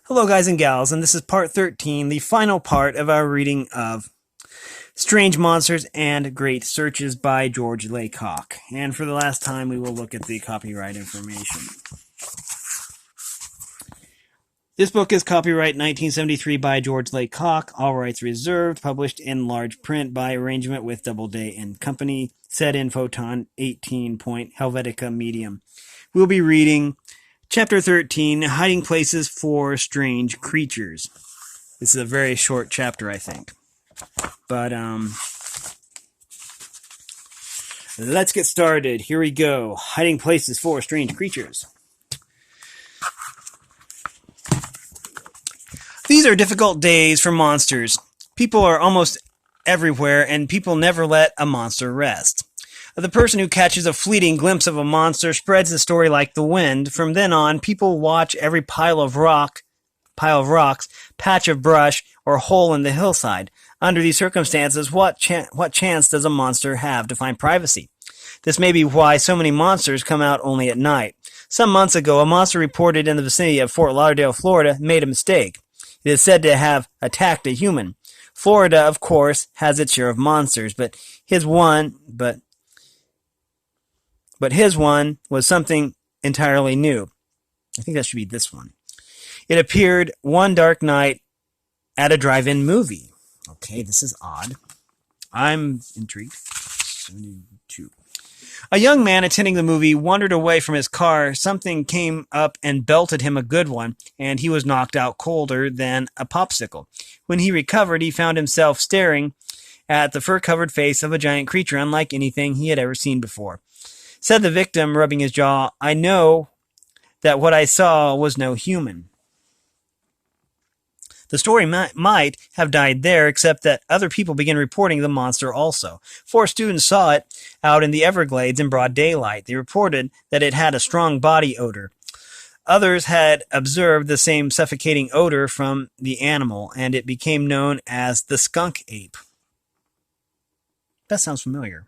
Hello, guys and gals, and this is part 13, the final part of our reading of Strange Monsters and Great Searches by George Laycock. And for the last time, we will look at the copyright information. This book is copyright 1973 by George Laycock, all rights reserved, published in large print by arrangement with Doubleday and Company, set in Photon 18-point Helvetica medium. We'll be reading Chapter 13, Hiding Places for Strange Creatures. This is a very short chapter, I think. But, let's get started. Here we go. Hiding Places for Strange Creatures. These are difficult days for monsters. People are almost everywhere, and people never let a monster rest. The person who catches a fleeting glimpse of a monster spreads the story like the wind. From then on, people watch every pile of rocks, patch of brush, or hole in the hillside. Under these circumstances, what chance does a monster have to find privacy? This may be why so many monsters come out only at night. Some months ago, a monster reported in the vicinity of Fort Lauderdale, Florida, made a mistake. It is said to have attacked a human. Florida, of course, has its share of monsters, but his one was something entirely new. I think that should be this one. It appeared one dark night at a drive-in movie. Okay, this is odd. I'm intrigued. 72. A young man attending the movie wandered away from his car. Something came up and belted him a good one, and he was knocked out colder than a popsicle. When he recovered, he found himself staring at the fur-covered face of a giant creature unlike anything he had ever seen before. Said the victim, rubbing his jaw, "I know that what I saw was no human." The story might have died there, except that other people began reporting the monster also. 4 students saw it out in the Everglades in broad daylight. They reported that it had a strong body odor. Others had observed the same suffocating odor from the animal, and it became known as the skunk ape. That sounds familiar.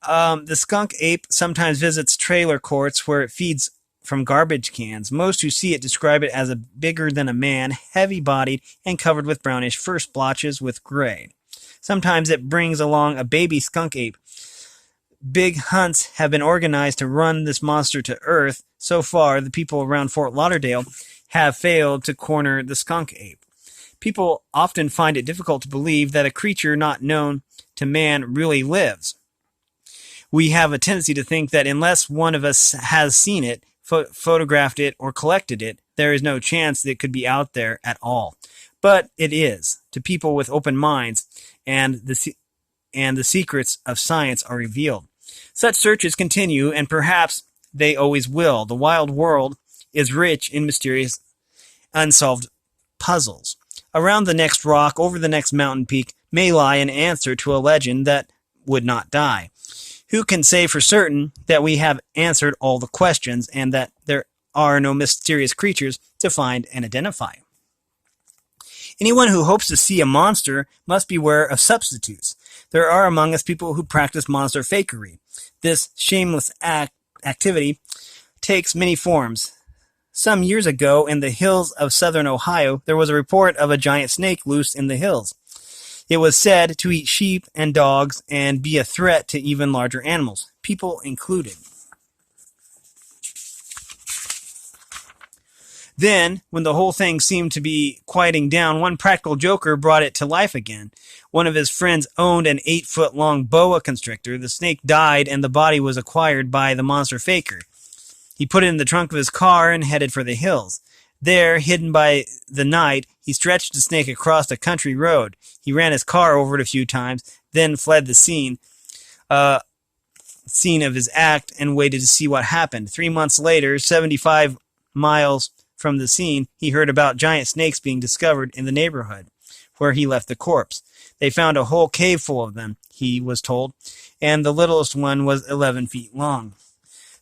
The skunk ape sometimes visits trailer courts where it feeds from garbage cans. Most who see it describe it as a bigger than a man, heavy-bodied, and covered with brownish fur splotches with gray. Sometimes it brings along a baby skunk ape. Big hunts have been organized to run this monster to earth. So far, the people around Fort Lauderdale have failed to corner the skunk ape. People often find it difficult to believe that a creature not known to man really lives. We have a tendency to think that unless one of us has seen it, photographed it, or collected it, there is no chance that it could be out there at all. But it is, to people with open minds, and the secrets of science are revealed. Such searches continue, and perhaps they always will. The wild world is rich in mysterious, unsolved puzzles. Around the next rock, over the next mountain peak, may lie an answer to a legend that would not die. Who can say for certain that we have answered all the questions and that there are no mysterious creatures to find and identify? Anyone who hopes to see a monster must beware of substitutes. There are among us people who practice monster fakery. This shameless activity takes many forms. Some years ago, in the hills of southern Ohio, there was a report of a giant snake loose in the hills. It was said to eat sheep and dogs and be a threat to even larger animals, people included. Then, when the whole thing seemed to be quieting down, one practical joker brought it to life again. One of his friends owned an 8-foot-long boa constrictor. The snake died, and the body was acquired by the monster faker. He put it in the trunk of his car and headed for the hills. There, hidden by the night, he stretched the snake across a country road. He ran his car over it a few times, then fled the scene of his act and waited to see what happened. 3 months later, 75 miles from the scene, he heard about giant snakes being discovered in the neighborhood where he left the corpse. They found a whole cave full of them, he was told, and the littlest one was 11 feet long.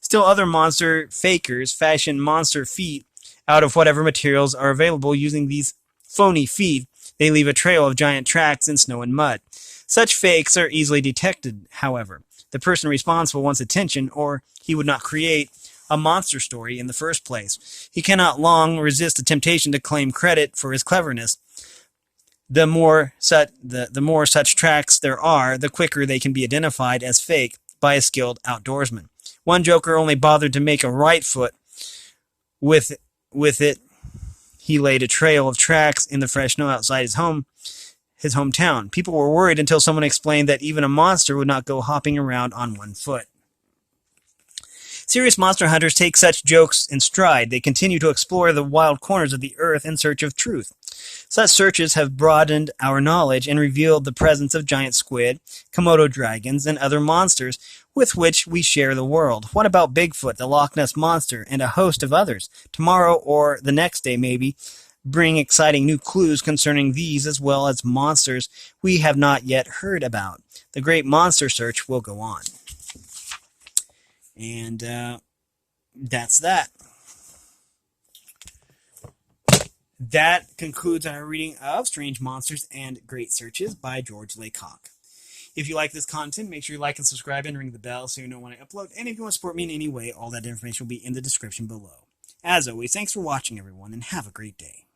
Still other monster fakers fashion monster feet out of whatever materials are available. Using these phony feet, they leave a trail of giant tracks in snow and mud. Such fakes are easily detected, however. The person responsible wants attention, or he would not create a monster story in the first place. He cannot long resist the temptation to claim credit for his cleverness. The more such tracks there are, the quicker they can be identified as fake by a skilled outdoorsman. One joker only bothered to make a right foot with it. He laid a trail of tracks in the fresh snow outside his hometown. People were worried until someone explained that even a monster would not go hopping around on one foot. Serious monster hunters take such jokes in stride. They continue to explore the wild corners of the earth in search of truth. Such searches have broadened our knowledge and revealed the presence of giant squid, Komodo dragons, and other monsters with which we share the world. What about Bigfoot, the Loch Ness Monster, and a host of others? Tomorrow or the next day, maybe, bring exciting new clues concerning these as well as monsters we have not yet heard about. The great monster search will go on. And that's that. That concludes our reading of Strange Monsters and Great Searches by George Laycock. If you like this content, make sure you like and subscribe and ring the bell so you know when I upload. And if you want to support me in any way, all that information will be in the description below. As always, thanks for watching, everyone, and have a great day.